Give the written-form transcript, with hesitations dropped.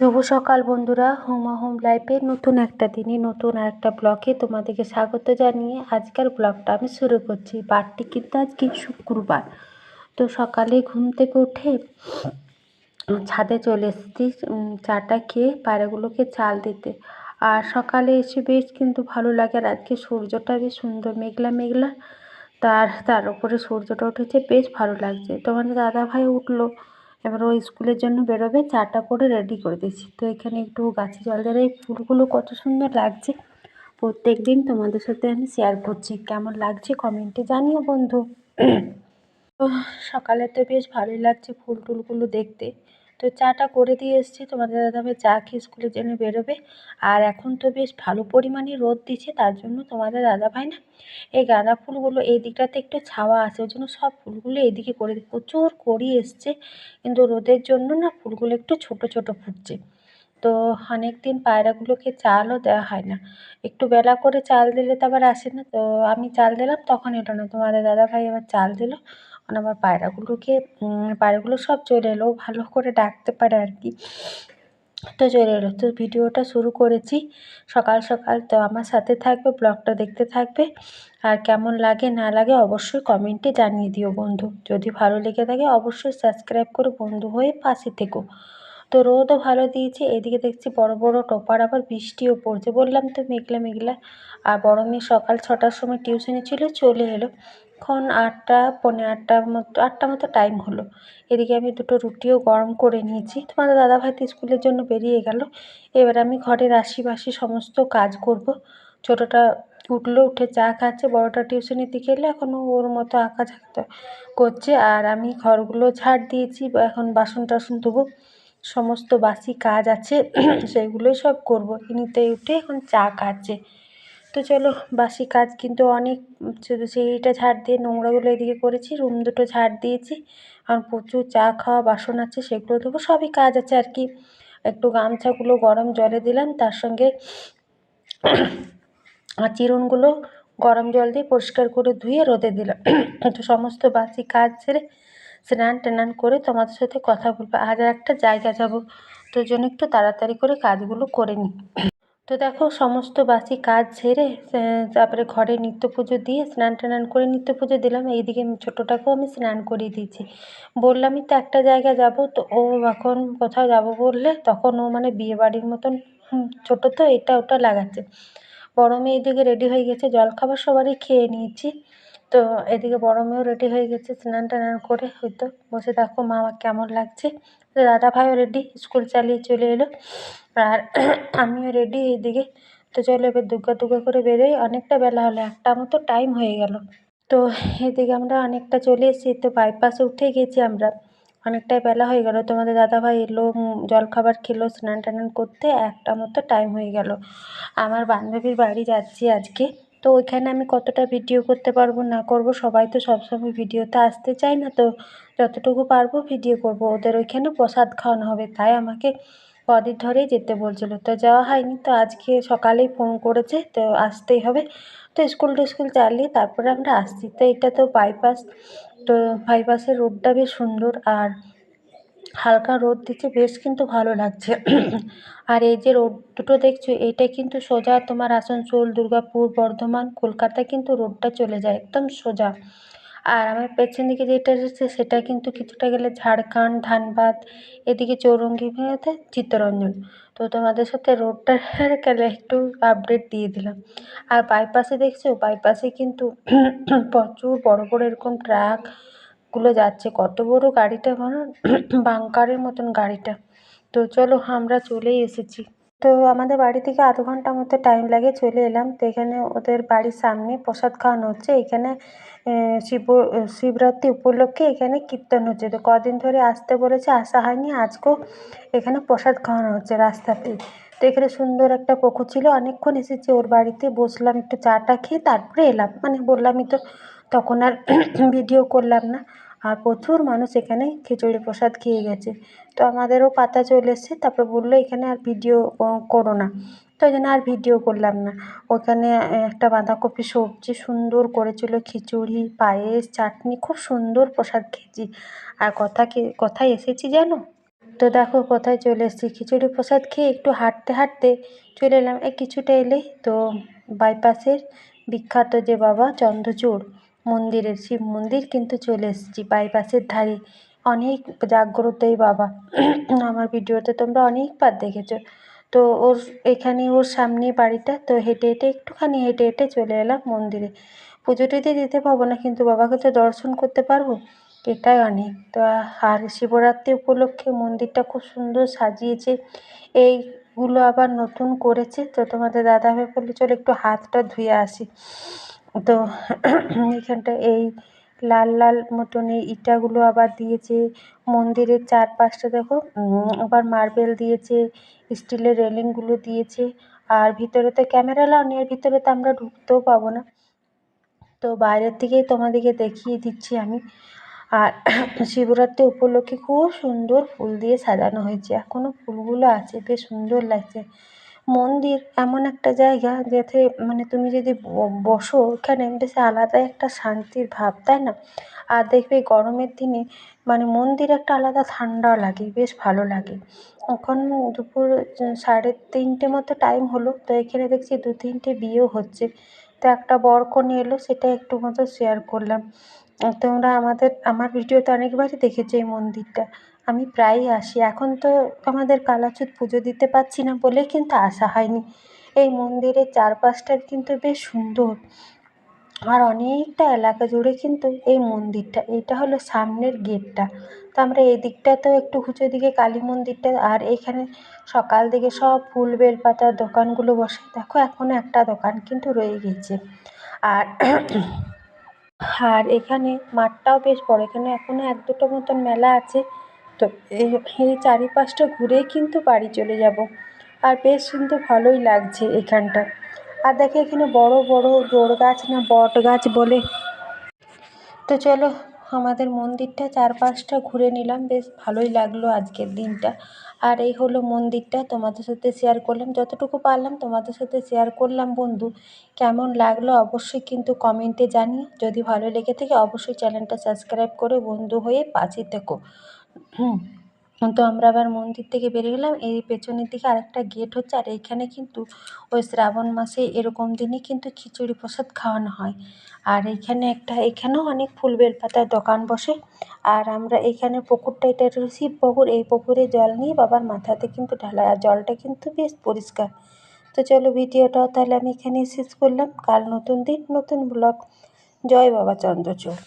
শুভ সকাল বন্ধুরা, হুমা হোম লাইফের নতুন একটা দিনে নতুন একটা ব্লগে তোমাদেরকে স্বাগত জানিয়ে আজকের ব্লগটা আমি শুরু করছি। বারটি কিন্তু আজকে শুক্রবার। তো সকালে ঘুম থেকে উঠে ছাদে চলে এসেছি চাটা খেয়ে পায়রাগুলোকে চাল দিতে। আর সকালে এসে বেশ কিন্তু ভালো লাগে। আর আজকে সূর্যটা বেশ সুন্দর মেঘলা মেঘলা, তার উপরে সূর্যটা উঠেছে, বেশ ভালো লাগছে। তোমাদের দাদাভাই উঠলো, এবার ও স্কুলের জন্য বেরোবে, চাটা করে রেডি করে দিয়েছি। তো এখানে একটু গাছে জল দেওয়ার, এই ফুলগুলো কত সুন্দর লাগছে, প্রত্যেক দিন তোমাদের সাথে আমি শেয়ার করছি। কেমন লাগছে কমেন্টে জানিও বন্ধু। তো সকালে তো বেশ ভালোই লাগছে ফুল টুলগুলো দেখতে। তো চাটা করে দিয়ে এসেছি, তোমাদের দাদাভাই চা খেয়ে স্কুলের জন্য বেরোবে। আর এখন তো বেশ ভালো পরিমাণে রোদ দিচ্ছে, তার জন্য তোমাদের দাদাভাই না এই গাঁদা ফুলগুলো এই দিকটাতে একটু ছাওয়া আছে, ওই জন্য সব ফুলগুলো এইদিকে করে প্রচুর কড়ি এসছে, কিন্তু রোদের জন্য না ফুলগুলো একটু ছোট ছোট ফুটছে। তো অনেক দিন পায়রাগুলোকে চালও দেওয়া হয় না, একটু বেলা করে চাল দিলে তো আবার আসে না। তো আমি চাল দিলাম, তখন এলো না, তোমাদের দাদাভাই আবার চাল দিল। আমার পায়রাগুলো সব চলে এলো, ভালো করে ডাকতে পারে আর কি। তো চলে এলো, তো ভিডিওটা শুরু করেছি সকাল সকাল। তো আমার সাথে থাকবে, ব্লগটা দেখতে থাকবে। আর কেমন লাগে না লাগে অবশ্যই কমেন্টে জানিয়ে দিও বন্ধু। যদি ভালো লেগে থাকে অবশ্যই সাবস্ক্রাইব করে বন্ধু হয়ে পাশে থেকো। তো রোদও ভালো দিয়েছে, এদিকে দেখছি বড় বড় টোপার, আবার বৃষ্টিও পড়ছে। বললাম তো মেঘলা মেঘলা। আর বড় মেয়ে সকাল 6টার সময় টিউশনে ছিল, চলে এলো। এখন 8টা পৌনে 8টা মতো টাইম হলো। এদিকে আমি দুটো রুটিও গরম করে নিয়েছি। তোমাদের দাদাভাই তো স্কুলের জন্য বেরিয়ে গেল। এবার আমি ঘরের আশিপাশি সমস্ত কাজ করব। ছোটোটা উঠলো, উঠে চা খাচ্ছে, বড়োটা টিউশনের দিকে এলে এখনও ওর মতো আঁকা ঝাঁকতে করছে। আর আমি ঘরগুলো ঝাড় দিয়েছি, এখন বাসন টাসন ধোবো, সমস্ত বাসি কাজ আছে সেগুলোই সব করবো। নিতে উঠে এখন চা খাচ্ছে। তো চলো, বাসি কাজ কিন্তু অনেক, শুধু সেইটা ঝাড় দিয়ে নোংরাগুলো এদিকে করেছি, রুম দুটো ঝাড় দিয়েছি। আর প্রচুর চা খাওয়া বাসন আছে, সেগুলো দেবো, সবই কাজ আছে আর কি। একটু গামছাগুলো গরম জলে দিলাম, তার সঙ্গে চিরুনগুলো গরম জল দিয়ে পরিষ্কার করে ধুয়ে রোদে দিলাম। তো সমস্ত বাসি কাজ সেরে স্নান টান করে তোমাদের সাথে কথা বলবো। আজ একটা জায়গা যাব, তো জন্য একটু তাড়াতাড়ি করে কাজগুলো করে নিই। তো দেখো, সমস্ত বাসি কাজ সেরে তারপরে ঘরে নিত্য পুজো দিয়ে স্নান টান করে নিত্য পুজো দিলাম। এইদিকে ছোটোটাকেও আমি স্নান করিয়ে দিয়েছি। বললামই তো একটা জায়গা যাব, তো ও এখন কোথাও যাব বললে তখন ও মানে বিয়েবাড়ির মতন, ছোটো তো এটা ওটা লাগাচ্ছে। বড় মেয়ে এদিকে রেডি হয়ে গেছে, জলখাবার সবারই খেয়ে নিয়েছি। তো এদিকে বড় মেয়েও রেডি হয়ে গেছে, স্নান টান করে হয়তো বসে। দেখো মা আমার কেমন লাগছে। দাদা ভাইও রেডি, স্কুল চালিয়ে চলে এলো। আর আমিও রেডি এইদিকে। তো চলো এবার দুগ্গা দুগ্গা করে বেরোই, অনেকটা বেলা হলো, 1টা মতো টাইম হয়ে গেল। তো এদিকে আমরা অনেকটা চলে এসেছি, তো বাইপাসে উঠে গেছি আমরা, অনেকটাই বেলা হয়ে গেল। তোমাদের দাদাভাই এলো, জলখাবার খেলো, স্নান টান করতে 1টা মতো টাইম হয়ে গেল। আমার বান্ধবীর বাড়ি যাচ্ছি আজকে। তো ওইখানে আমি কতটা ভিডিও করতে পারবো না করব, সবাই তো সবসময় ভিডিওতে আসতে চায় না, তো যতটুকু পারবো ভিডিও করব। ওদের ওইখানে প্রসাদ খাওয়ানো হবে, তাই আমাকে কদিন ধরেই যেতে বলছিল, তো যাওয়া হয়নি। তো আজকে সকালেই ফোন করেছে, তো আসতেই হবে। তো স্কুল টিস্কুল চালিয়ে তারপরে আমরা আসছি। তো এটা তো বাইপাস, তো বাইপাসের রোডটা বেশ সুন্দর, আর হালকা রোদ দিচ্ছে, বেশ কিন্তু ভালো লাগছে। আর এই যে রোড দুটো দেখছো, এইটা কিন্তু সোজা তোমার আসানসোল, দুর্গাপুর, বর্ধমান, কলকাতা কিন্তু রোডটা চলে যায় একদম সোজা। আর আমার পেছন দিকে যেটা রয়েছে সেটা কিন্তু কিছুটা গেলে ঝাড়খণ্ড, ধানবাদ, এদিকে চৌরঙ্গি হতে চিত্তরঞ্জন। তো তোমাদের সাথে রোডটার গেলে একটু আপডেট দিয়ে দিলাম। আর বাইপাসে দেখছো, বাইপাসে কিন্তু প্রচুর বড় বড় এরকম ট্রাকগুলো যাচ্ছে। কত বড় গাড়িটা বলো, বাংকারের মতন গাড়িটা। তো চলো, আমরা চলেই এসেছি। তো আমাদের বাড়ি থেকে আধ ঘন্টা মতো টাইম লাগে, চলে এলাম। তো এখানে ওদের বাড়ির সামনে প্রসাদ খাওয়ানো হচ্ছে। এখানে শিবরাত্রি উপলক্ষে এখানে কীর্তন হচ্ছে। তো কদিন ধরে আসতে বলেছে, আসা হয়নি, আজকেও এখানে প্রসাদ খাওয়ানো হচ্ছে রাস্তাতেই। তো এখানে সুন্দর একটা পুকুর ছিল, অনেকক্ষণ এসেছি ওর বাড়িতে, বসলাম একটু চাটা খেয়ে, তারপরে এলাম। মানে বললামই তো, তখন আর ভিডিও করলাম না। আর প্রচুর মানুষ এখানে খিচুড়ি প্রসাদ খেয়ে গেছে। তো আমাদেরও পাতা চলে এসেছে, তারপর বললো এখানে আর ভিডিও করো না, তো ওই জন্য আর ভিডিও করলাম না। ওখানে একটা বাঁধাকপি সবজি সুন্দর করেছিল, খিচুড়ি, পায়েস, চাটনি, খুব সুন্দর প্রসাদ খেয়েছি। আর কোথায় এসেছি জানো? তো দেখো কোথায় চলে এসেছি, খিচুড়ি প্রসাদ খেয়ে একটু হাঁটতে হাঁটতে চলে এলাম এই কিছুটা এলেই তো বাইপাসের বিখ্যাত যে বাবা চন্দ্রচূড় মন্দিরের শিব মন্দির কিন্তু চলে এসেছি বাইপাসের ধারে। অনেক জাগ্রত এই বাবা, আমার ভিডিওতে তোমরা অনেকবার দেখেছো। তো এখানে ওর সামনে বাড়িটা, তো হেঁটে হেঁটে একটুখানি হেঁটে হেঁটে চলে এলাম মন্দিরে। পুজো টুজো দিতে পারবো না, কিন্তু বাবাকে তো দর্শন করতে পারবো, এটাই অনেক। তো আর শিবরাত্রি উপলক্ষে মন্দিরটা খুব সুন্দর সাজিয়েছে, এইগুলো আবার নতুন করেছে। তো তোমাদের দাদাভাই বললো চলো একটু হাতটা ধুয়ে আসি। তো এখানটা এই লাল লাল মতন এই ইটাগুলো আবার দিয়েছে মন্দিরের চারপাশটা, দেখো আবার মার্বেল দিয়েছে, স্টিলের রেলিংগুলো দিয়েছে। আর ভিতরে তো ক্যামেরা লাগানো, এর ভিতরে তো আমরা ঢুকতেও পাবো না, তো বাইরের থেকেই তোমাদেরকে দেখিয়ে দিচ্ছি আমি। আর শিবরাত্রি উপলক্ষে খুব সুন্দর ফুল দিয়ে সাজানো হয়েছে, এখনও ফুলগুলো আছে, বেশ সুন্দর লাগছে। মন্দির এমন একটা জায়গা যাতে মানে তুমি যদি বসো এখানে, বেশ আলাদা একটা শান্তির ভাব, তাই না? আর দেখবে গরমের দিনে মানে মন্দির একটা আলাদা ঠান্ডা লাগে, বেশ ভালো লাগে। এখন দুপুর 3:30 মতো টাইম হলো, তো এখানে দেখছি 2-3টে বিয়েও হচ্ছে। তো একটা বরকনে এলো, সেটা একটু মতো শেয়ার করলাম। তোমরা আমার ভিডিওতে অনেকবারই দেখেছো এই মন্দিরটা, আমি প্রায়ই আসি। এখন তো আমাদের কালাচুত পুজো দিতে পারছি না বলে কিন্তু আসা হয়নি। এই মন্দিরের চারপাশটা কিন্তু বেশ সুন্দর, আর অনেকটা এলাকা জুড়ে কিন্তু এই মন্দিরটা, এটা হলো সামনের গেটটা। তো আমরা এই দিকটাতেও একটু ঘুচো, দিকে কালী মন্দিরটা, আর এখানে সকাল থেকে সব ফুল বেলপাতার দোকানগুলো বসে। দেখো এখনও একটা দোকান কিন্তু রয়ে গেছে। আর আর এখানে মাঠটাও বেশ বড়, এখানে এখনও 1-2টো মতন মেলা আছে। তো এই চারিপাশটা ঘুরেই কিন্তু বাড়ি চলে যাব। আর বেশ সুন্দর ভালোই লাগছে এখানটা। আর দেখো এখানে বড় বড় জোড় গাছ না বট গাছ বলে। তো চলো আমাদের মন্দিরটা চারপাশটা ঘুরে নিলাম, বেশ ভালোই লাগলো আজকের দিনটা। আর এই হলো মন্দিরটা, তোমাদের সাথে শেয়ার করলাম, যতটুকু পারলাম তোমাদের সাথে শেয়ার করলাম বন্ধু। কেমন লাগলো অবশ্যই কিন্তু কমেন্টে জানিও। যদি ভালো লেগে থাকে অবশ্যই চ্যানেলটা সাবস্ক্রাইব করে বন্ধু হয়ে পাশে থেকো। তো আমরা আবার মন্দির থেকে বেরিয়ে গেলাম, এই পেছনের দিকে আরেকটা গেট হচ্ছে। আর এইখানে কিন্তু ওই শ্রাবণ মাসে এরকম দিনে কিন্তু খিচুড়ি প্রসাদ খাওয়ানো হয়। আর এখানেও অনেক ফুল বেলপাতার দোকান বসে। আর আমরা এখানে পুকুরটা, এটা একটা শিব পুকুর, এই পুকুরে জল নিয়ে বাবার মাথাতে কিন্তু ঢালা, আর জলটা কিন্তু বেশ পরিষ্কার। তো চলো ভিডিওটাও তাহলে আমি এখানেই শেষ করলাম। কাল নতুন দিন নতুন ব্লগ। জয় বাবা চন্দ্রচূড়।